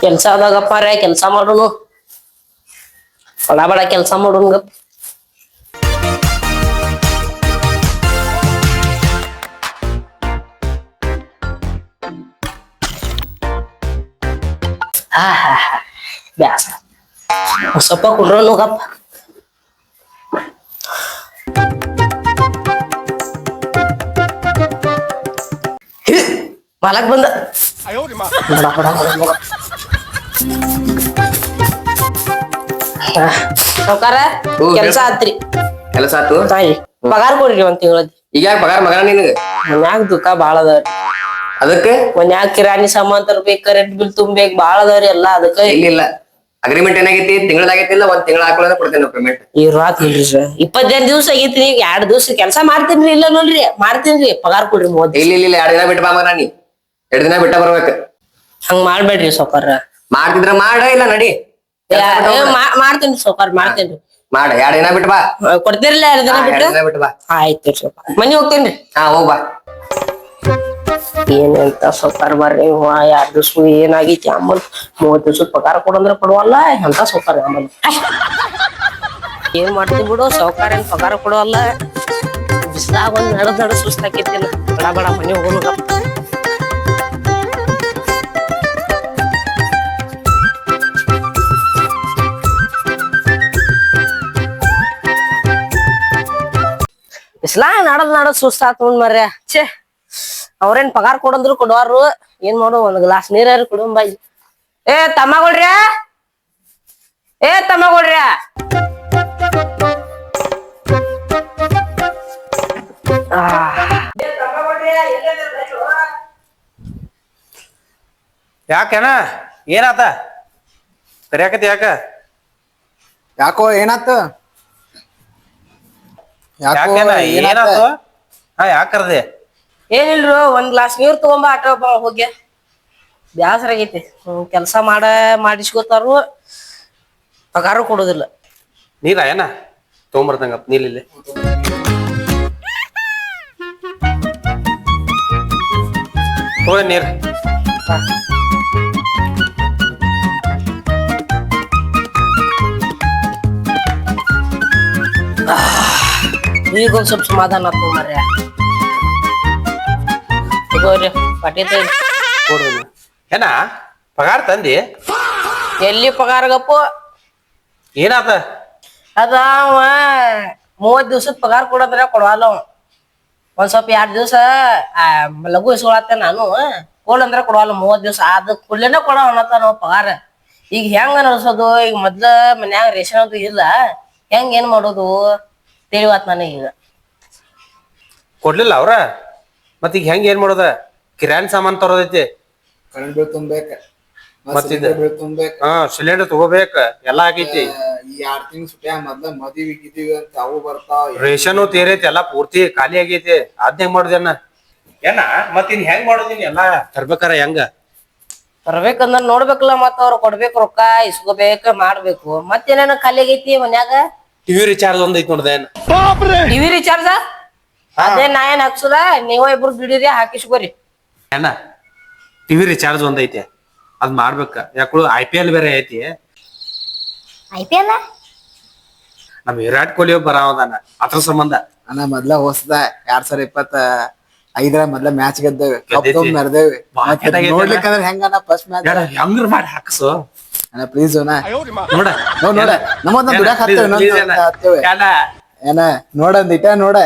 ಕೆಲ್ಸ ಆದಾಗಪ್ಪ ರೇ ಕೆಲ್ಸ ಮಾಡೋನು ಬಡ ಬಡ ಕೆಲ್ಸ ಮಾಡೋನ್ಗ ಬ್ಯಾಸ ಸ್ವಲ್ಪ ಕುಡ್ರೋನು ಗಪ್ಪ ಮಾಲಕ್ ಬಂದ ಬಡ ಬಡ ಸಾವ್ಕಾರ ಕೆಲ್ಸ ಆತ್ರಿ ಕೆಲಸ ಆತು ತಾಯಿ ಪಗಾರ ಕೊಡ್ರಿ ಒಂದ್ ತಿಂಗಳದ್ ಈಗ ಯಾಕೆ ಪಗಾರ ಮಗನ ನಿನಗ ಮನ್ಯಾಗ ದುಃಖ ಬಾಳ ಅದಾವ್ರಿ ಅದಕ್ಕೆ ಮನ್ಯಾಗ ಕಿರಾಣಿ ಸಾಮಾನ್ ತರ್ಬೇಕ್ ಕರೆಂಟ್ ಬಿಲ್ ತುಂಬೇಕ್ ಬಾಳ ಅದಾವ್ರಿ ಎಲ್ಲಾ ಅದಕ್ಕ ಇಲ್ಲ ಅಗ್ರಿಮೆಂಟ್ ಏನಾಗೈತಿ ತಿಂಗಳದಾಗೈತಿಲ್ಲ ಒಂದ್ ತಿಂಗಳ ಹಾಕೊಳ್ಳೋದ ಕೊಡ್ತೇನೆ ಪೇಮೆಂಟ್ ಈ ರಾತ್ ನೋಡ್ರಿ ಸರ್ 25 ದಿವ್ಸ ಆಗೈತ್ರಿ ಈಗ 2 ದಿವ್ಸ ಕೆಲ್ಸ ಮಾಡ್ತೀನ್ರಿ ಇಲ್ಲ ನೋಡ್ರಿ ಮಾಡ್ತೀನ್ರಿ ಪಗಾರ ಕೊಡ್ರಿ 30 ಇಲ್ಲ 2 ದಿನ ಬಿಟ್ಟು ಬಾ ಮಗನ ನೀ 2 ದಿನ ಬಿಟ್ಟ ಬರ್ಬೇಕ ಹಂಗ ಮಾಡ್ಬೇಡ್ರಿ ಸಾವ್ಕಾರ ಮಾಡ್ತಿದ್ರ ಮಾಡ ಇಲ್ಲ ನಡಿ ಮಾಡ್ತೇನ್ರಿ ಸಾವ್ಕಾರ ಮಾಡ್ತೇನ್ರಿ ಮಾಡ 2 ದಿನ ಬಿಟ್ಟು ಬಾ ಕೊಡ್ತೀರಲ್ಲ 2 ದಿನ 2 ದಿನ ಬಿಟ್ಟು ಬಾ ಆಯ್ತು ಸಾವ್ಕಾರ ಮನಿ ಹೋಗ್ತೇನ್ರಿ ಹೋಗ್ ಬಾ ಏನಂತ ಸಾವ್ಕಾರ ಬರ್ರಿ 2 ದಿವ್ಸ ಏನಾಗೈತಿ ಆಮೇಲೆ 30 ದಿವ್ಸ ಪಗಾರ ಕೊಡಂದ್ರ ಕೊಡುವಲ್ಲ ಎಂತ ಸಾವ್ಕಾರ ಆಮೇಲೆ ಏನ್ ಮಾಡ್ತೀವಿ ಬಿಡು ಸಾವ್ಕಾರ ಏನ್ ಪಗಾರ ಕೊಡುವಲ್ಲ ಬಿಸ್ಲಾಗ ಒಂದ್ ನಡ ಸುಸ್ತಾಕೈತಿಲ್ಲ ಬಡ ಬಡ ಮನಿ ಹೋಗೋಣ ಬಿಸ್ಲಾ ನಡದ್ ಸುಸ್ತಾತ್ ಮರ್ಯ ಛೇ ಅವ್ರೇನ್ ಪಗಾರ ಕೊಡಂದ್ರು ಕೊಡುವಾರು ಏನ್ ಮಾಡು ಒಂದ್ ಗ್ಲಾಸ್ ನೀರಾರು ಕುಡಿಯಂ ಬಾಯ್ ಏ ತಮ್ಮಗೊಳ್ರಿ ಯಾಕೇನ ಏನಾತ ಕರಿಯಾಕತಿ ಯಾಕೋ ಏನಾತ ಯಾಕೇನ ಏನಾತು ಯಾಕ ಕರ್ದೆ ಏನಿಲ್ರು ಒಂದ್ ಗ್ಲಾಸ್ ನೀರ್ ತಗೊಂಬ ಆಟ ಹೋಗ್ಯ ಬ್ಯಾಸರ ಆಗೈತಿ ಕೆಲ್ಸ ಮಾಡಿಸ್ಕೋತಾರು ಪಗಾರ ಕೊಡೋದಿಲ್ಲ ನೀರ ಏನ ತಗೊಂಬರ್ತಂಗಪ್ಪ ನೀಲಿಲ್ಲಿ ತಗೊಳ್ಳಿ ನೀರ್ ಈಗೊಂದ್ ಸ್ವಲ್ಪ ಸಮಾಧಾನ ಆತು ಮರ್ಯ ತಗೋರಿ ಪಾಟಿ ಕೊಡು ಏನ ಪಗಾರ ತಂದಿ ಎಲ್ಲಿ ಪಗಾರಗಪ್ಪು ಏನಾತ ಅದ ಅವ 30 ದಿವ್ಸದ ಪಗಾರ ಕೊಡಂದ್ರ ಕೊಡವಲ್ಲ ಅವ ಒಂದ್ ಸ್ವಲ್ಪ 2 ದಿವ್ಸ ಲಘು ಇಸ್ಕೊಳತ್ತೆ ನಾನು ಕೊಡಂದ್ರ ಕೊಡವಲ್ಲ 30 ದಿವ್ಸ ಅದ ಕುಡ್ಲೇನ ಕೊಡವ ಅನ್ನತ್ತ ನಾವ್ ಪಗಾರ ಈಗ ಹೆಂಗ ನಡ್ಸೋದು ಈಗ ಮೊದ್ಲ ಮನ್ಯಾಗ ರೇಷನ್ ಅದು ಇಲ್ಲ ಹೆಂಗ್ ಏನ್ ಮಾಡೋದು ತಿಳಿವಾತ್ ನನಗೀಗ ಕೊಡ್ಲಿಲ್ಲ ಅವ್ರ ಮತ್ ಈಗ ಹೆಂಗ್ ಏನ್ ಮಾಡೋದ ಕಿರಾಣಿ ಸಾಮಾನ್ ತರೋದೈತಿ ಕರೆಂಟ್ ಬಿಲ್ ತುಂಬೇಕ ಮತ್ತಿದ ಬಿಲ್ ತುಂಬೇಕ ಸಿಲಿಂಡರ್ ತಗೋಬೇಕ ಎಲ್ಲಾ ಆಗೈತಿ ಈ 2 ತಿಂಗ್ ಸುಟ್ಯಾ ಮೊದ್ಲ ಮದ್ವಿ ಗಿದ್ವಿ ಅಂತ ಅವು ಬರ್ತಾವ ರೇಷನ್ ತೀರೈತಿ ಎಲ್ಲಾ ಪೂರ್ತಿ ಖಾಲಿ ಆಗೈತಿ ಅದ್ ಹೆಂಗ್ ಮಾಡುದೇನ ಏನ ಮತ್ ಇನ್ ಹೆಂಗ್ ಮಾಡೋದಿನ್ ಎಲ್ಲಾ ತರ್ಬೇಕಾರ ಹೆಂಗ ತರ್ಬೇಕಂದ್ರ ನೋಡ್ಬೇಕಲ್ಲ ಮತ್ತ ಅವ್ರ ಕೊಡ್ಬೇಕು ರೊಕ್ಕ ಇಸ್ಕೋಬೇಕ ಮಾಡ್ಬೇಕು ಮತ್ತೇನೇನ ಖಾಲಿ ಆಗೈತಿ ಮನ್ಯಾಗ ಟಿವಿ ರಿಚಾರ್ಜ್ ಒಂದ್ ಐತಿ ನೋಡ್ದೇನ್ ಟಿವಿ ರಿಚಾರ್ಜ ಅದೇ ನಾ ಏನ್ ಹಾಕ್ಸುದ ನೀವ ಇಬ್ರು ದುಡಿರಿ ಹಾಕಿಸ್ಕೋರಿ ಏನ ಟಿವಿ ರಿಚಾರ್ಜ್ ಒಂದ್ ಐತಿ ಅದ್ ಮಾಡ್ಬೇಕ ಯಾಕಳು IPL ಬೇರೆ ಐತಿ IPL ನಮ್ ವಿರಾಟ್ ಕೊಹ್ಲಿ ಬರಾವದಾನ ಅದ್ರ ಸಂಬಂಧ ಅಣ್ಣ ಮೊದ್ಲ ಹೊಸದ 2025 ಮೊದ್ಲ ಮ್ಯಾಚ್ ಗೆದ್ದೇವೆ ಮೆರೆದೇವಿ ನೋಡ್ಲಿಕ್ಕಂದ್ರ ಹೆಂಗಣ್ಣ ಫಸ್ಟ್ ಮ್ಯಾಚ್ ಹೆಂಗ್ರ ಮಾಡಿ ಹಾಕಸು ಅಣ್ಣ ಪ್ಲೀಸ್ ಅಣ್ಣ ನೋಡ ನೋಡ ನಮ್ಮದ್ ದುಡ್ಯಾಕ ಹತ್ತೇವೆ ಏನ ನೋಡಂದಿಟ ನೋಡ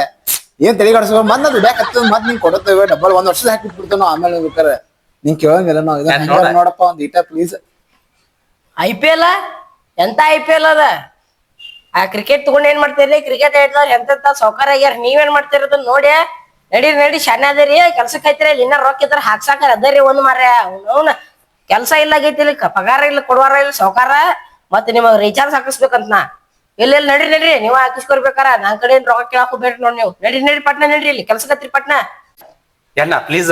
ಏನ್ ತಲೆಗಾಡ್ಸೋ ಮತ್ ನಾ ದುಡ್ಯಾಕ ಹತ್ತದ ಮತ್ ನಿಂಗ್ ಕೊಡತ್ತೇವೆ ಡಬ್ಬಲ್ 1 ವರ್ಷದ ಹಾಕಿಟ್ಬಿಡ್ತೇವೆ ನಾವು ಆಮೇಲೆ ಬೇಕಾರೆ ನಿಂಗ್ ಕೇಳಂಗಿಲ್ಲ ನಾವು ನೋಡಪ್ಪ ಒಂದ್ ಇಟ ಪ್ಲೀಸ್ IPL ಎಂತ IPL ಅದ ಆ ಕ್ರಿಕೆಟ್ ತಗೊಂಡ್ ಏನ್ ಮಾಡ್ತೀರಿ ಕ್ರಿಕೆಟ್ ಆಡ್ದವ್ರ ಎಂತ ಸೌಕಾರ ಆಗ್ಯಾರ ನೀವೇನ್ ಮಾಡ್ತಿರೋದನ್ನ ನೋಡಿ ನಡಿ ಶಾನೆ ಅದರಿ ಕೆಲ್ಸಕ್ಕೆ ಐತ್ರಿ ಇಲ್ಲಿ ಇನ್ನ ರೊಕ್ಕ ಇದ್ರ ಹಾಕ್ಸಾಕ ಅದರಿ ಒಂದ್ ಮಾರ್ಯ ಅವ್ನ ಕೆಲ್ಸ ಇಲ್ಲ ಆಗೈತಿ ಪಗಾರ ಇಲ್ಲ ಕೊಡುವಾರ ಇಲ್ಲ ಸೌಕಾರ ಮತ್ ನಿಮಗ್ ರೀಚಾರ್ಜ್ ಹಾಕಿಸ್ಬೇಕಂತ ನಾ ಇಲ್ಲ ನಡ್ರಿ ನೀವ್ ಹಾಕಿಸ್ಕೊರ್ಬೇಕಾರ ನನ್ ಕಡೆ ರೊಕ್ಕ ಕೇಳಾಕ್ ಹೋಗ್ಬೇಡ್ರಿ ನೋಡ್ ನೀವು ನಡಿ ಪಟ್ನ ನಡ್ರಿ ಇಲ್ಲಿ ಕೆಲ್ಸಕತ್ರಿ ಪಟ್ನ ಏನ ಪ್ಲೀಸ್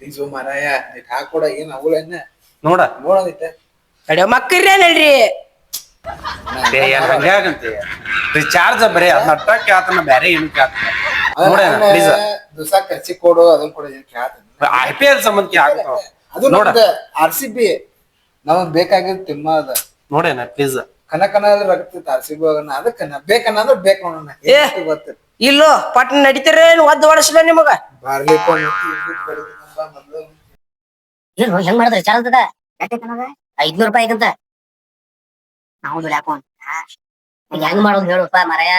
ಪ್ಲೀಸ್ ಮಾರಾಯ ಹಾಕೊಡ ಏನ್ ಅವಳನ್ನ ನೋಡ ನೋಡದಿಟ್ಟ ಕಡೆ ಮಕ್ಕಳ್ರಿ ನಡ್ರಿ ಹಂಗಾಗಂತೆ ರಿಚಾರ್ಜ್ ಬರೀ ಅದನ್ನ ಅಟ್ಟಕ್ಕೆ ಆತನ ಬೇರೆ ಏನು ಕೇಳ್ತಾನ ನೋಡ ಪ್ಲೀಸ್ ದಿವಸ ಖರ್ಚಿ ಕೊಡು ಅದನ್ನ ಕೊಡು ಏನ್ ಕೇಳ್ತಾನೆ IPL ಸಂಬಂಧ ಅದು ನೋಡ RCB ನಮಗ್ ಬೇಕಾಗಿದ್ ತಿಮ್ಮ ಅದ ನೋಡೇನ ಪ್ಲೀಸ್ ಕನಕನ ರಕ್ತ ತಾರ್ಸಿಗ್ ಹೋಗೋಣ ಅದಕ್ಕನ ಬೇಕನ್ನಂದ್ರ ಬೇಕ್ ನೋಡೋಣ ಗೊತ್ತ ಇಲ್ಲೋ ಪಟ್ ನಡಿತೀರೇನ್ ಒದ್ದು ಹೊಡಸ್ಲ ನಿಮಗ ಬಾರ್ಲಿ ಏನು ಹೆಂಗ್ ಮಾಡಿದ್ರಿ ಚಾಲದ ₹500 ಆಗಂತ ನಾವು ದುಡ್ಯಾಕೋ ಹೆಂಗ್ ಮಾಡೋದು ಹೇಳಪ್ಪ ಮರಯ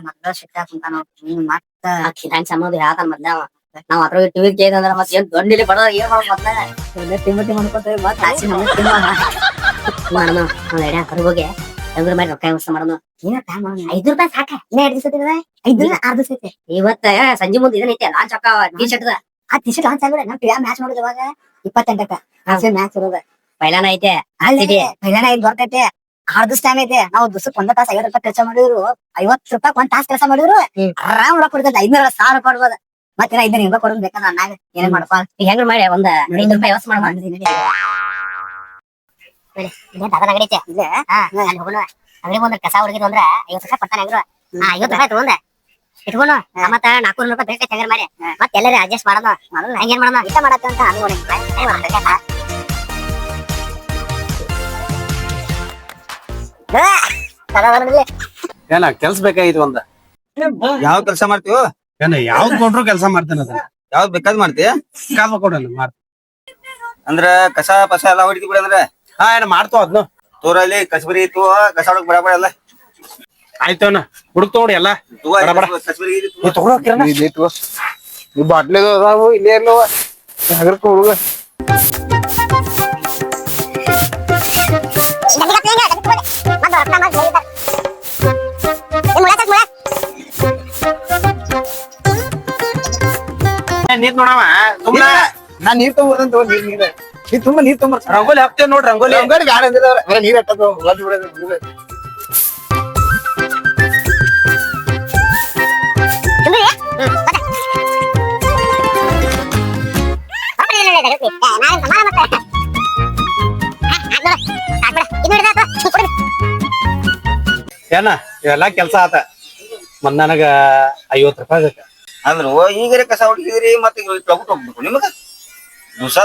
ಮೊದ್ಲ ಸಿಟ್ಟ ಕುಂತಾನ ಮತ್ತ ಹೆಂಗ್ ಸಮೋದು ಹೇಳ್ತಾನ ಮೊದ್ಲ ನಾವ್ ಅದ್ರ ಟಿವಿ ಕೇಳಿದಂದ್ರ ಮತ್ ಏನ್ ದೊಡ್ಡಿಲಿ ಬಡ ಏನ್ ಮಾಡೋದು ಮೊದ್ಲ ತಿಮ್ಮಟಿ ಮಾಡ್ಕೊತೇವೆ ಮತ್ ಹಾಸಿ ನಮ್ಗೆ ತಿಮ್ಮ ಮಾಡೋಣ ನಾವ್ ಎಡೆ ಹೊರಗೋಗಿ $500 ರೊಕ್ಕ ವ್ಯವಸ್ಥೆ ಮಾಡೋಣ ₹5 ಸಾಕ ಇನ್ನ 2 ದಿವಸ ಐದು 6 ದಿವಸ ಐತೆ ಇವತ್ತ ಸಂಜೆ ಮುಂದೆ ಇದನ್ನೈತೆ ಲಾಂಚ್ ಹಾಕ ಟಿ ಶರ್ಟ್ ಆ ಟಿ ಶರ್ಟ್ ಲಾಂಚ್ ಆಗ್ಬಿಡ ನಾವ್ ಮ್ಯಾಚ್ ನೋಡಿದ ಇವಾಗ 28ಕ್ಕ ಮ್ಯಾಚ್ ಇರೋದ ಪೈಲಾನ ಐತೆ ಅಲ್ಲಿ ಪೈಲಾನ ಐದು ಬರ್ತೈತೆ 6 ದಿವಸ ಟೈಮ್ ಐತೆ ನಾವು ದಿವಸಕ್ಕೆ 1 ತಾಸು ₹50 ಕೆಲಸ ಮಾಡಿದ್ರು ₹50 1 ತಾಸು ಕೆಲಸ ಮಾಡಿದ್ರು ಆರಾಮ್ ರೊಕ್ಕ ಕೊಡ್ತೈತೆ $500 ಕೊಡ್ಬೋದು ಮತ್ತೆ ₹500 ಕೊಡೋದು ಬೇಕಾದ್ರೆ ನಾಗ ಏನ್ ಮಾಡಪ್ಪ ಹೆಂಗ್ ಮಾಡಿ ಒಂದ್ ₹500 ವ್ಯವಸ್ಥೆ ಮಾಡ್ತೀನಿ ನಡೀತೆ ಅಲ್ಲಿ ಹೋಗೋಣ ಅಂಗಡಿ ಬಂದ್ರೆ ಕಸ ಹುಡುಗಿದ್ ಅಂದ್ರೆ ₹50 ಕೊಡ್ತಾನೆ ಹೆಂಗ್ರು ₹50 ತಗೊಂಡ ಇಟ್ಕೊಂಡು ಮತ್ತ ₹400 ಬೇಕು ಹೆಂಗಾರ ಮಾಡಿ ಮತ್ತೆ ಎಲ್ಲರೂ ಅಡ್ಜಸ್ಟ್ ಮಾಡೋಣ ಹೆಂಗೇನ್ ಮಾಡೋಣ ಇಷ್ಟ ಮಾಡತ್ತ ಅಂತ ಏನ ಕೆಲ್ಸ ಬೇಕಾಗಿತ್ತು ಒಂದ ಯಾವ ಕೆಲಸ ಮಾಡ್ತೀವೋ ಏನ ಯಾವ್ದ್ ಕೊಟ್ರು ಕೆಲಸ ಮಾಡ್ತೇನೆ ಅದನ್ನ ಯಾವ್ದ್ ಬೇಕಾದ್ ಮಾಡ್ತೀಯ ಕಾಲ್ ಕೊಡಲ್ಲ ಮಾಡ್ತ ಅಂದ್ರ ಕಸ ಪಸ ಎಲ್ಲಾ ಹೊಡಿತಿ ಬಿಡ ಅಂದ್ರ ಹಾ ಏನ ಮಾಡ್ತಾವ ಅದ್ನು ತೋರಲ್ಲಿ ಕಸಬರಿ ಇತ್ತು ಕಸ ಹೊಡಕ್ ಬಡ ಎಲ್ಲ ಆಯ್ತವನ ಹುಡುಕ್ ತಗೊಡಿ ಎಲ್ಲ ಕಸಬರಿ ಈ ಬಾಟ್ಲಿ ಅದಾವು ಇಲ್ಲೇ ಇಲ್ಲವ ಹಗರ್ಕ ಹುಡುಗ ನೀರ್ ನೋಡವ ಸುಮ್ನ ನಾನ್ ನೀರ್ ತಗೊಂಡ್ ನೀರ್ ನೀ ತುಂಬಾ ನೀರ್ ತಗೊಂಡ್ ರಂಗೋಲಿ ಹಾಕ್ತೇವ್ ನೋಡ್ರಿ ರಂಗೋಲಿ ರಂಗೋಲಿ ಗಾಡಿ ಅಂದಿಲ್ಲ ನೀರ್ ಹಟ್ಟದ ಒದ್ದು ಬಿಡೋದು ಏನ ಇವೆಲ್ಲಾ ಕೆಲ್ಸ ಆತ ಮತ್ ನನಗ ₹50 ಆಗತ್ತ ಅಂದ್ರು ಈಗರೆ ಕಸ ಹೊಡಿತಿದ್ರಿ ಮತ್ತೆ ತಗೊಂಡ್ ಹೋಗ್ಬೇಕು ನಿಮಗ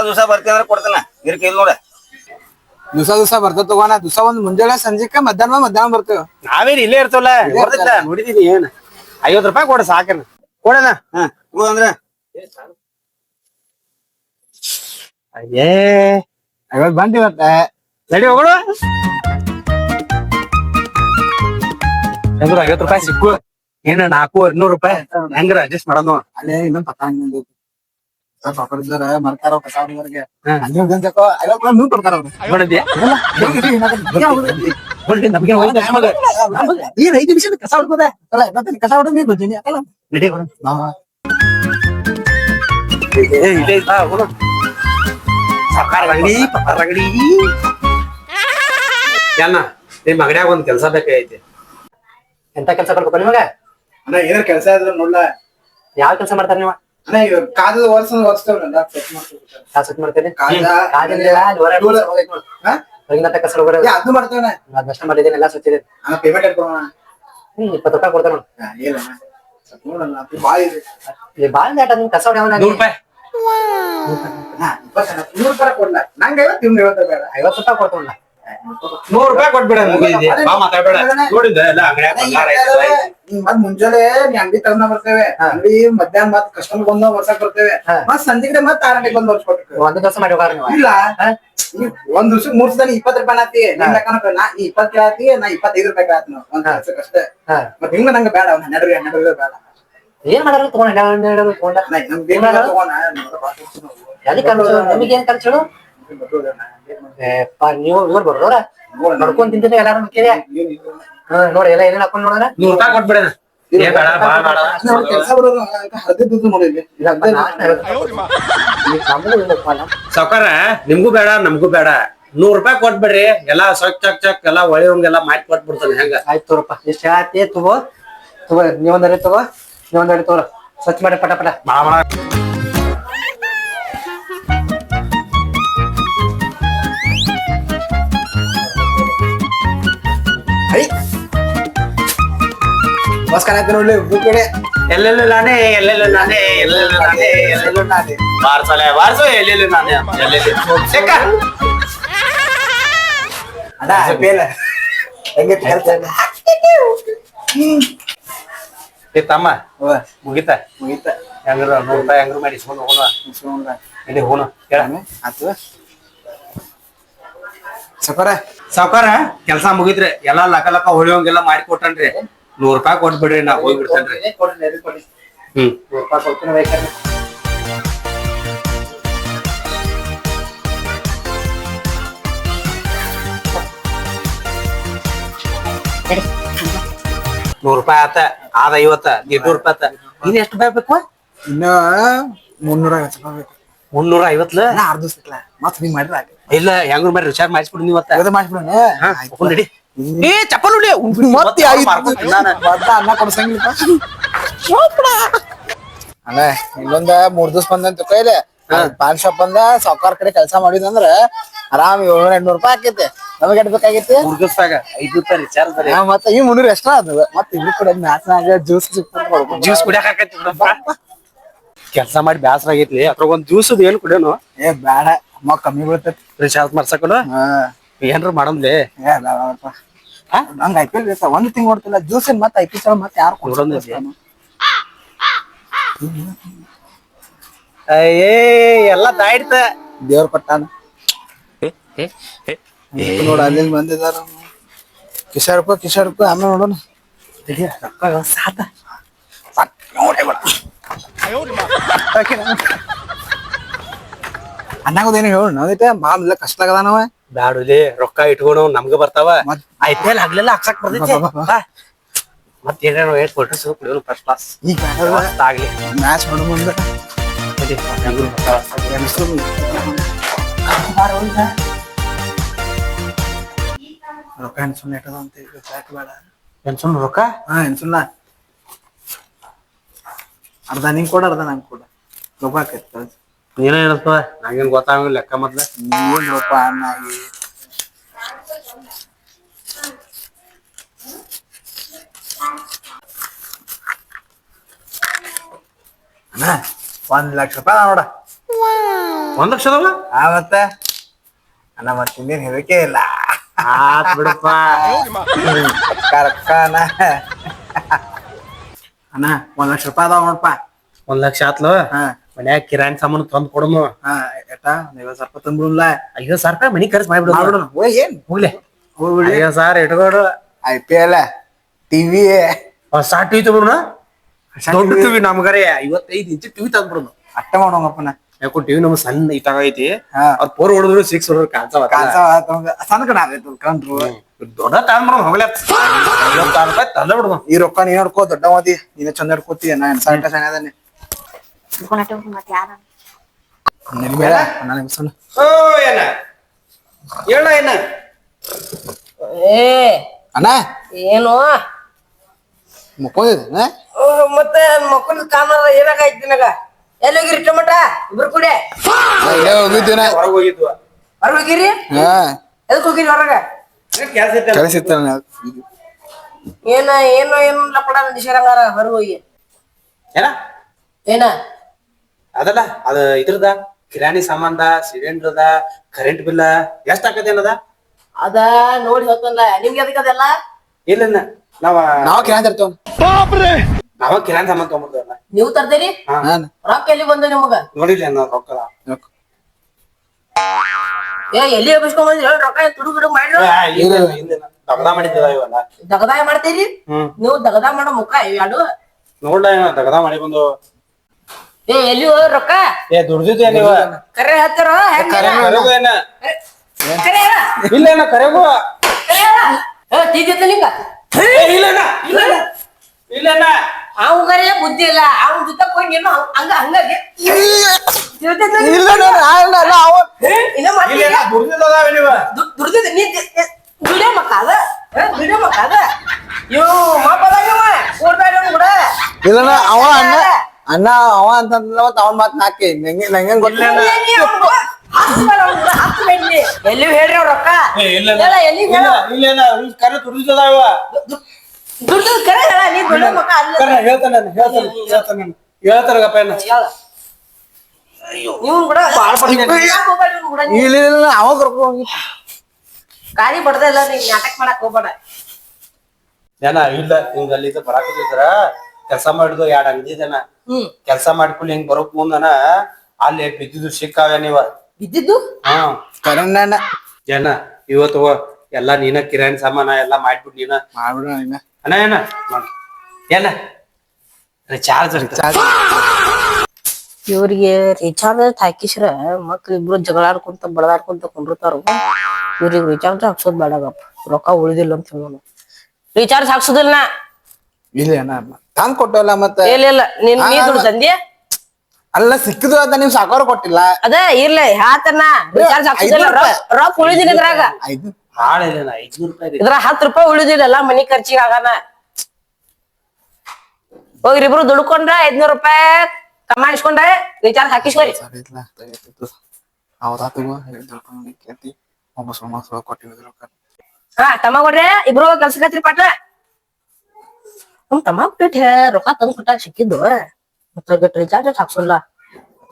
ದಿವಸ ಬರ್ತಿ ಅಂದ್ರ ಕೊಡ್ತಾನ ಇರ್ ಕೈಲ್ ನೋಡ ದಿವಸ ಬರ್ತದ ತಗೋಣ ದಿವಸ ಒಂದ್ ಮುಂಜಾನೆ ಸಂಜೆಕ ಮಧ್ಯಾಹ್ನ ಬರ್ತೇವೆ ನಾವೇನ್ ಇಲ್ಲೇ ಇರ್ತವಲ್ಲ ನೋಡಿದೀನಿ ಏನ್ ₹50 ಕೊಡ ಸಾಕನ ಕೊಡನ ಅಂದ್ರ ಅಯ್ಯೇ ಐವತ್ ಬಂದಿವತ್ತ ನಡಿ ಹೋಗೋಣ ಹೆಂಗ್ರ ₹50 ಸಿಕ್ಕು ಏನ ₹400 ಹೆಂಗ್ರ ಅಡ್ಜಸ್ಟ್ ಮಾಡೋದು ಅಲ್ಲೇ ಇನ್ನೊಂದ್ ಪತ್ತ ಇದ್ದಾರ ಮರ್ತಾರ ಕಸ ಹೊಡಿದವ್ರಿಗೆ ₹50 ನೀವ್ ಕೊಡ್ತಾರ ಅವ್ರು ನೋಡಿದ್ಯಾ ಏನ್ 5 ನಿಮಿಷ ಕಸ ಹೊಡ್ಬೋದ ಕಸ ಹೊಡೆದ್ ನೀರ್ ಬರ್ತೀನಿ ನಡಿ ಇಲ್ಲೇ ಇದ್ದ ಹೋಗೋಣ ಸರ್ಕಾರ ಅಂಗಡಿ ಪತ್ತಾರ ಅಂಗಡಿ ಏನ ನಿಮ್ ಅಂಗಡಿಯಾಗ ಒಂದ್ ಕೆಲ್ಸ ಬೇಕಾಗೈತಿ ಎಂತ ಕೆಲ್ಸ ಕೊಡ್ಬೇಕು ನಿಮಗ ಅಣ್ಣ ಏನಾರ ಕೆಲಸ ಇದ್ರ ನೋಡ್ಲ ಯಾವ ಕೆಲ್ಸ ಮಾಡ್ತಾರ ನೀವ ಅಣ್ಣ ಕಾದದ ಒರ್ಸ್ತೇವ್ರಲ್ಲ ಸೆಟ್ ಮಾಡ್ತೇನೆ ಕಸ ಅದು ಮಾಡ್ತೇವಣ್ಣ ಅದಷ್ಟ ಮಾಡಿದ್ದೇನೆ ಎಲ್ಲ ಸ್ವಚ್ಛ ಅಣ್ಣ ಪೇಮೆಂಟ್ ಇಟ್ಕೊಣ ₹20 ಕೊಡ್ತೇನೆ ಏನಣ್ಣ ನೋಡಲ್ಲ ಬಾಳ ಇದೆ ಬಾಳ ಕಸ ₹100 ₹100 ಕೊಡ್ಲ ನಂಗೆ ₹50 ಬೇಡ ₹50 ಕೊಡ್ತೇವಲ್ಲ ₹100 ಕೊಟ್ಬಿಡ ಮಾತಾಡ್ಬೇಡ ನೋಡಿದ್ದ ಎಲ್ಲ ಮತ್ ಮುಂಜಾನೆ ನೀ ಅಂಗಡಿ ತಗೊಂಡ ಬರ್ತೇವೆ ಅಂಗಡಿ ಮಧ್ಯಾಹ್ನ ಮತ್ ಕಸ್ಟಮರ್ ಬಂದ ವರ್ಷಕ್ ಬರ್ತೇವೆ ಮತ್ ಸಂಜೆ ಕಡೆ ಮತ್ 6 ಗಂಟೆಗೆ ಬಂದ್ ವರ್ಷ ಕೊಟ್ಟು ಒಂದು ಕೆಲಸ ಮಾಡಿ ಹೋಗಾರ ನೀವು ಇಲ್ಲ ಒಂದ್ ದಿವ್ಸಕ್ಕೆ 3 ಸಲ ₹20 ಆತಿ ನಿಮ್ ಲೆಕ್ಕ ನಾ ₹20 ಆತಿ ನಾ ₹25 ಆತಿ ಒಂದ್ ಕೆಲ್ಸಕ್ಕೆ ಅಷ್ಟೇ ಮತ್ ಹಿಂಗ ನಂಗೆ ಬೇಡ $12 ಬೇಡ ಏನ್ ಮಾಡಾರ ತಗೊಂಡ ತಗೊಂಡ ನಿಮಗೇನ್ ಖರ್ಚು ನೀವು ಇವ್ರು ಬರೋರ ನಡ್ಕೊಂಡ್ ತಿಂತೀನಿ ಎಲ್ಲಾರು ನೋಡಿ ಎಲ್ಲ ಏನೇನ್ ಹಾಕೊಂಡ್ ನೋಡ್ರ ₹100 ಕೊಟ್ಬಿಡ ಕೆಲಸ ಬರೋದು ಹರಿದಿದ್ದು ನೋಡಿ ಸಾವ್ಕಾರ ನಿಮ್ಗೂ ಬೇಡ ನಮ್ಗೂ ಬೇಡ ₹100 ಕೊಟ್ಬಿಡ್ರಿ ಎಲ್ಲಾ ಸ್ವಚ್ಛ ಚಕ್ ಎಲ್ಲಾ ಒಳ್ಳೆಯವಂಗೆಲ್ಲಾ ಮಾಡಿ ಕೊಟ್ಬಿಡ್ತಾನೆ ಹೆಂಗ ಆಯ್ತು ತೋರಪ್ಪ ಇಷ್ಟ ಆಯ್ತಿ ತಗೋ ನೀವೊಂದರಿ ತಗೋ ಸ್ವಚ್ಛ ಮಾಡಿ ಪಟ ಮಾಡ ನಮಸ್ಕಾರ ಆಯ್ತು ನೋಡ್ಲಿ ಕಡೆ ಎಲ್ಲೆಲ್ಲೂ ನಾನೇ ಬಾರ್ಸಲೆ ಬಾರ್ಸು ಎಲ್ಲೆಲ್ಲೂ ನಾನೇ ಅಣ್ಣ IPL ಹೆಂಗೈತಿ ಕೆಲ್ಸ? ಏ ತಮ್ಮ ಅವ್ವ, ಮುಗಿತಾ ಮುಗೀತ ಹೆಂಗ್ರ 100 ರೂಪಾಯಿ ಹೆಂಗ್ರ ಮಾಡಿ ಇಸ್ಕೊಂಡು ಹೋಗೋಣ ಮುಗಿಸ್ಕೊಂಡ್ರ ಇಲ್ಲಿ ಹೋಗೋಣ ಹೇಳ ಆತು ಸಕರ ಸಾವ್ಕಾರ ಕೆಲ್ಸ ಮುಗಿದ್ರಿ ಎಲ್ಲಾ ಲಕ ಲಕ ಹೊಳಿಯೋಂಗೆಲ್ಲ ಮಾಡಿ ಕೊಟ್ಟನ್ರಿ 100 ರೂಪಾಯಿ ಕೊಟ್ಬಿಡ್ರಿ ನಾ ಹೋಗ್ಬಿಡ್ತೇನ್ರಿ ಹ್ಮ್ ಸರಿ 100 ರೂಪಾಯಿ ಆತ ಆದ 50 200 ರೂಪಾಯಿ ಆತ ಇನ್ ಎಷ್ಟು ರೂಪಾಯಿ ಬೇಕು ಇನ್ನ 350 ರೂಪಾಯಿ ಬೇಕು 350 ನಾ ಅರ್ಧ ಸಿಕ್ಲ ಮತ್ ನೀವ್ ಮಾಡಿದ್ರ ಇಲ್ಲ ಹೆಂಗ್ರ ಮಾಡಿ ರಿಚಾರ್ಜ್ ಮಾಡಿಸ್ಬಿಡಿ ನೀವತ್ತ ಅದ ಮಾಡಿಸ್ಬಿಡೋಣ ನಡಿ ಏ ಚಪ್ಪಲ್ ಉಡಿ ಮತ್ತೆ ಅನ್ನ ಕೊಡ್ಸಂಗಿಲ್ಲ ಅಣ್ಣ ಇನ್ನೊಂದ 3 ದಿವಸ ಬಂದಂತ ಕೈಲೆ ಪಾನ್ ಶಾಪ್ ಬಂದ ಸಾವ್ಕಾರ್ ಕಡೆ ಕೆಲಸ ಮಾಡಿದಂದ್ರ ಆರಾಮ್ 700-800 ರೂಪಾಯಿ ಆಕೈತೆ ನಮಗೆ ಎಟ್ ಬೇಕಾಗೈತಿ 3 ದಿವಸದಾಗ 5 ರೂಪಾಯಿ ರಿಚಾರ್ಜ್ ಬರೀ ಮತ್ತೆ ಈ 300 ಎಷ್ಟ ಅದು ಮತ್ತೆ ಇಬ್ರು ಕಡೆ ಮ್ಯಾಚ್ನಾಗ ಜ್ಯೂಸ್ ಜ್ಯೂಸ್ ಕುಡಿಯಾಕ ಆಕೈತಿ ಬಿಡಪ್ಪ ಕೆಲಸ ಮಾಡಿ ಬ್ಯಾಸರ ಆಗೈತಿ ಅದ್ರಾಗ ಒಂದ್ ಜ್ಯೂಸ್ ಏನ್ ಕುಡಿಯೋನು ಏ ಬ್ಯಾಡ ಅಮ್ಮ ಕಮ್ಮಿ ಬೀಳ್ತೈತಿ ರಿಚಾರ್ಜ್ ಮಾಡ್ಸಕಲ್ಲ ಏನ್ರ ಮಾಡಮ್ಲೆ ಏ ಬೇಡಪ್ಪ ಹಂಗ IPL ಬೇಕಾ ಒಂದ್ ತಿಂಗ್ ನೋಡ್ತಿಲ್ಲ ಜ್ಯೂಸ್ ಮತ್ತೆ IPL ಮತ್ತೆ ಯಾರು ನೋಡೋಣ ಏ ಎಲ್ಲ ದಾಯ್ತ ದೇವ್ರ ಕೊಟ್ಟಾನ ನೋಡ ಅಲ್ಲಿ ಬಂದಿದಾರ ಕಿಶಾರಪ್ಪ ಆಮೇಲೆ ನೋಡೋಣ ಸಾತ ಅನ್ನಾಗೋದೇನು ಹೇಳು ನೋದೈತೆ ಮಾಮೂಲ ಕಷ್ಟ ಆಗದಾನವ ಬ್ಯಾಡುಲಿ ರೊಕ್ಕ ಇಟ್ಕೊಂಡು ನಮ್ಗ ಬರ್ತಾವ ಮತ್- IPL ಹಗ್ಲೆಲ್ಲ ಹಾಕ್ಸಕ್ ಬರ್ತೈತಿ ಮತ್ ಏನೇನೋ ಏಟ್ ಕೊಟ್ರೆ ಸ್ವಲ್ಪ ಕುಡಿಯೋನು ಫಸ್ಟ್ ಕ್ಲಾಸ್ ಈಗ ಆಗ್ಲಿ ಮ್ಯಾಚ್ ನೋಡೋ ಮುಂದೆ ನಡಿ, ಹೆಂಗ್ರು ಬರ್ತಾವ. ರೊಕ್ಕ ಎನ್ಸುನ್ ಇಟ್ಟದ ಅಂತ ಈಗ ಬ್ಯಾಕ್ ಬೇಡ ಏನ್ ಸುಮ್ನೆ ರೊಕ್ಕ ಎನ್ಸುಲ್ಲ ಅರ್ಧ ನಿಂಗ್ ಕೊಡ ಅರ್ಧ ನಂಗೆ ಕೊಡ ರೊಕ್ಕ ಆಕೈತಿ ನೀನ ಏನಪ್ಪ ನಂಗೇನ್ ಗೊತ್ತಾಗಂಗಿಲ್ಲ ಲೆಕ್ಕ ಮೊದ್ಲ ಏನ್ ರೊಕ್ಕ ಅನ್ನಾಗಿ ಅಣ್ಣ 1 ಲಕ್ಷ ರೂಪಾಯಿ ನೋಡ 1 ಲಕ್ಷದವ ಮತ್ತೆ ಅಣ್ಣ ಮತ್ತೆ ಇನ್ನೇನ್ ಹೇಳಕ್ಕೆ ಇಲ್ಲ ಆತ್ ಬಿಡಪ್ಪ ರೊಕ್ಕನ ಅಣ್ಣ 1 ಲಕ್ಷ ರೂಪಾಯಿ ಅದಾವ ನೋಡಪ್ಪ 1 ಲಕ್ಷ ಆತ್ಲು ಹಾ ಮನ್ಯಾಗ ಕಿರಾಣಿ ಸಾಮಾನು ತಂದ್ ಕೊಡಮು ಹಾ ಎಟ್ಟ 50,000 ರೂಪಾಯಿ ತಂದ್ಬಿಡಲ್ಲ 50,000 ರೂಪಾಯಿ ಮನಿ ಖರ್ಚು ಮಾಡ್ಬಿಡು ಮಾಡ್ಬಿಡೋಣ ಓಯ್ ಏನ್ ಹೋಗ್ಲಿ ಹೋಗ್ಬಿಡಿ 50,000 ಇಟ್ಕೊಡು IPL ಟಿವಿ ಹೊಸ ಟಿವಿ ತಗೊಂಡ್ರು ದೊಡ್ಡ ಟಿವಿ ನಮ್ಗರೆ 55 ಇಂಚ್ ಟಿವಿ ತಂದ್ಬಿಡುದು ಅಟ್ಟ ಮಾಡೋಣಪ್ಪನ ಯಾಕೋ ಟಿವಿ ನಮ್ಗೆ ಸಣ್ಣ ಇಟ್ಟಾಗ ಐತಿ ಹಾ. ಅವ್ರ 4 ಹೊಡೆದ್ರು 6 ಹೊಡೆದ್ರು ಕಾಣ್ತಾವ ಸಣ್ಣ ಕಡೆ ಆಗೈತೆ ಕಂಡ್ರು ದೊಡ್ಡ ತಂದ್ಬಿಡೋದು ಹೋಗ್ಲಿ 50,000 ರೂಪಾಯಿ ತಂದ ಬಿಡುದು ಈ ರೊಕ್ಕ ನೀನ್ ನೋಡ್ಕೋ ದೊಡ್ಡ ಮದಿ ನೀನ ಚಂದ ಹಿಡ್ಕೋತಿ ನಾ ಸಣ್ಣ ಸಣ್ಣ ಅದಾನೆ ಮತ್ತೆ ಯಾರ ಬೇಡ ನಾನು ಸಣ್ಣ ಓ ಏನ ಹೇಳ ಏನ ಏ ಅಣ್ಣ ಏನು ಮುಕ್ಕೊಂಡಿದ್ದೆ ಮತ್ತೆ ಮಕ್ಕಳ ಕಾಮರ ಏನಾಗೈತಿ ನಿನಗ ಎಲ್ಲಿ ಹೋಗಿರಿ ಟೊಮಟ ಇಬ್ರು ಕೂಡೆ ಇಲ್ಲೇ ಹೋಗಿದ್ದೀನ ಹೊರಗೆ ಹೋಗಿದ್ವ ಹೊರಗೆ ಹೋಗಿರಿ ಹಾ ಎದಕ್ ಹೋಗಿರಿ ಹೊರಗ ಕೆಲಸ ಇತ್ತ ಕೆಲಸ ಇತ್ತ ಏನು ಲಪಡ ನಡೆಸಿರಂಗಾರ ಹೊರಗೆ ಹೋಗಿ ಏನ ಏನ ಅದಲ್ಲ ಅದ ಇದ್ರದ ಕಿರಾಣಿ ಸಾಮಾನ್ದ ಸಿಲಿಂಡರ್ದ ಕರೆಂಟ್ ಬಿಲ್ ಎಷ್ಟ್ ಆಕತಿ ಏನದ ಅದ ನೋಡಿ ಹೋತಲ್ಲ ನಿಮ್ಗೆ ಅದಕ್ಕೆ ಅದೆಲ್ಲ ಇಲ್ಲ ನಾವ ನಾವ್ ಕೇಳ ಇರ್ತೇವ ನಾವ ಕಿರಾಣಿ ಸಾಮಾನ್ ತಗೊಂಡ್ಬರ್ದಲ್ಲ ನೀವು ತರ್ತೀರಿ ನಾನ್ ರೊಕ್ಕ ಎಲ್ಲಿ ಬಂದ ನಿಮಗ ನೋಡಿಲ್ಲ ನಾವ್ ರೊಕ್ಕ ಏ ಎಲ್ಲಿ ಎಬ್ಬಿಸ್ಕೊಂಡ್ ಬಂದ್ರಿ ಹೇಳಿ ರೊಕ್ಕ ತುಡು ಬಿಡು ಮಾಡ್ರಿ ದಗದ ಮಾಡಿದ್ದದ ಇವೆಲ್ಲ ದಗದಾಯ ಮಾಡ್ತೀರಿ ಹ್ಮ್ ನೀವು ದಗದ ಮಾಡೋ ಮುಖ ಇವ್ಯಾಡು ನೋಡ್ಲ ದಗದ ಮಾಡಿ ಬಂದು ಏ ಎಲ್ಲಿ ಹೋದ ರೊಕ್ಕ ಏ ದುಡ್ದಿದ್ದೆ ನೀವ ಕರೆ ಹತ್ತಾರ ಕರೆಗೂ ಏನ ಕರೆ ಇಲ್ಲ ಏನ ಕರೆಗೂ ತೀಗಿತ್ತ ನಿಂಗ ಇಲ್ಲಣ್ಣ ಇಲ್ಲಣ್ಣ ಅವ್ ಕರೆ ಬುದ್ಧಿ ಇಲ್ಲ ಅವ್ನ ಜೊತೆ ಕೊಂಡು ಏನೋ ಹಂಗ ಹಂಗಾಗಿ ಇನ್ನ ಮಾಡ್ತೀಯ ಇಲ್ಲ ದುಡ್ದಿದ್ದದಾವ ನೀವ ದುಡ್ದಿದ್ದ ನೀ ದುಡಿಯೋ ಮಕ್ಕ ಅದ ದುಡಿಯೋ ಮಕ್ಕ ಅದ ಇವ್ ಮಾಪದಾಗ ಕೂಡ್ಬೇಡ ಕೂಡ ಇಲ್ಲ ಅವ ಅಣ್ಣ ಅಣ್ಣ ಅವ ಅಂತಂದ್ಲ ಮತ್ತ ಅವನ್ ಮಾತ್ ನಾಕಿ ನಂಗೆ ಗೊತ್ತಿಲ್ಲ ಎಲ್ಲಿ ಹೇಳ್ರಿ ಅವ್ರ ರೊಕ್ಕ ಇಲ್ಲ ಎಲ್ಲಿ ಹೇಳ ಇಲ್ಲ ಕರೆ ದುಡ್ದಿದ್ದದಾವ ದುಡ್ದು ಕರೆ ಹೇಳ ನೀ ದುಡಿಯೋ ಮಕ್ಕ ಅಲ್ಲ ಹೇಳ್ತಾನಗಪ್ಪ ಏನ ಇವ್ನ್ ಕೂಡ ಬಾಳ್ ಇಲ್ಲ ಅವ ಕರ್ಕೊಂಡು ಹೋಗಿ ಗಾಡಿ ಬಡ್ದ ಇಲ್ಲ ನೀನ್ ನಾಟಕ ಮಾಡಕ್ ಹೋಗ್ಬೇಡ. ಏನ ಇಲ್ಲ ಹಿಂಗ ಅಲ್ಲಿಂದ ಬರಾಕತ್ತಿದ್ರ ಕೆಲಸ ಮಾಡಿದ್ವು 2 ಅಂಗಡಿ ಜನ ಕೆಲಸ ಮಾಡ್ಕೊಳ್ಳಿ ಹಿಂಗ್ ಬರೋಕ್ ಮುಂದನ ಅಲ್ಲಿ ಬಿದ್ದಿದ್ದು ಸಿಕ್ಕಾವ ನೀವ ಬಿದ್ದಿದ್ದು ಹಾ ಕರೆಂಡ ಏನ ಇವತ್ತು ಎಲ್ಲಾ ನೀನ ಕಿರಾಣಿ ಸಾಮಾನ ಎಲ್ಲಾ ಮಾಡ್ಬಿಡ್ ನೀನ ಮಾಡ್ಬಿಡ ಅಣ್ಣ ಏನ ಏನ ಚಾರ್ಜ್ ಇವ್ರಿಗೆ ರಿಚಾರ್ಜ್ ಹಾಕಿಸ್ರ ಮಕ್ಳು ಇಬ್ರು ಜಗಳಾಡ್ಕೊಂತ ಬಡದಾಡ್ಕೊಂತ ಕುಂಡಿರ್ತಾರ. ಇವ್ರಿಗೆ ರಿಚಾರ್ಜ್ ಹಾಕ್ಸೋದ್ ಬೇಡಗಪ್ಪ, ರೊಕ್ಕ ಉಳಿದಿಲ್ಲ ಅಂತ ಹೇಳೋನು. ರಿಚಾರ್ಜ್ ಹಾಕ್ಸೋದಿಲ್ಲ ಇಲ್ಲ ಅಣ್ಣ ತಂದ್ ಕೊಟ್ಟವಲ್ಲ ಮತ್ತೆ ಇಲ್ಲ ನೀ ದುಡ್ಡು ತಂದಿ ಅಲ್ಲ ಸಿಕ್ಕಿದ್ರು ಅಂತ ನೀವ್ ಸಾಕೋರ್ ಕೊಟ್ಟಿಲ್ಲ. ಅದ ಇರ್ಲ ಹಾತನ ರಿಚಾರ್ಜ್ ಹಾಕ್ಸೋದಿಲ್ಲ, ರೊಕ್ಕ ಉಳಿದಿಲ್ಲ ಇದ್ರಾಗ. ಐದು ಭಾಳ ಇಲ್ಲ 500 ರೂಪಾಯಿ ಇದ್ರ 10 ರೂಪಾಯಿ ಉಳಿದಿಲ್ಲ ಮನಿ ಖರ್ಚಿಗೆ ಆಗಾನ. ಹೋಗ್ರಿಬ್ರು ದುಡ್ಕೊಂಡ್ರ 500 ರೂಪಾಯಿ ಕಮಾಯಿಸ್ಕೊಂಡ್ರೆ ರಿಚಾರ್ಜ್ ಹಾಕಿಸ್ಕೊರಿ. ಹೌದಾ ತಗೋ ಕೇಳ್ತಿ ಒಂಬಸ್ ಕೊಟ್ಟಿದ್ರು. ಹಾ ತಮ್ಮ ಕೊಡ್ರಿ ಇಬ್ರು ಕೆಲ್ಸಕತ್ರಿ ಪಾಠ. ನಮ್ ತಮ್ಮ ಬಿಟ್ಟು ರೊಕ್ಕ ತಂದು ಕೊಟ್ಟಾಗ ಸಿಕ್ಕಿದ್ದು ಮತ್ತೆ ರಿಚಾರ್ಜ್ ಹಾಕ್ಸಲ್ಲ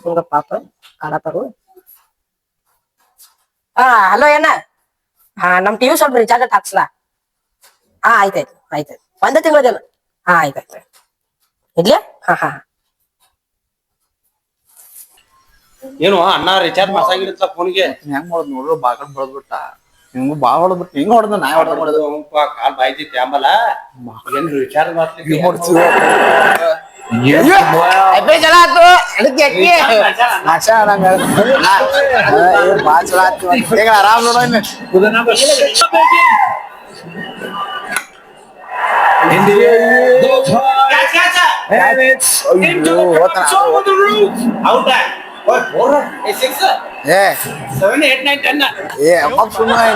ಹಿಂಗ ಪಾಪ ಕಾಡತಾರು. ಹಾ ಹಲೋ ಏನ ಹಾ ನಮ್ ಟಿವಿ ಸ್ವಲ್ಪ ರಿಚಾರ್ಜ್ ಹಾಕ್ಸಲಾ. ಹಾ ಆಯ್ತಾಯ್ತು ಒಂದೇ ತಿಂಗಳ ಹಾ ಆಯ್ತಾಯ್ತು ಇಡ್ಲಿ. ಹಾ ಏನು ಅಣ್ಣ ರಿಚಾರ್ಜ್ ಮಾಡ್ಸಂಗಿರುತ್ತ ಫೋನ್ಗೆ ಹೆಂಗ್ ಮಾಡೋದ್ ನೋಡ್ರು ಬಾಗಲ್ ಬಡದ್ಬಿಟ್ಟ ಹಿಂಗು ಬಾ ಹೊಡದ್ಬಿಟ್ಟು ಹಿಂಗ ಹೊಡೆದ ನಾ ಹೊಡೆದ ಕಾಲ್ ಬಾಯ್ತಿತ್ತು ಆಂಬಲ ಏನ್ ರಿಚಾರ್ಜ್ ಮಾಡ್ಲಿಕ್ಕೆ ಚಲ ಆತು ಅದಕ್ಕೆ ಬಾ ಚಲ ಆತು ಈಗ ಆರಾಮ್ ನೋಡೋ Seven, 8, 9, 10. ಏ ಅಪ್ಪ ಸುಮ್ಮನೆ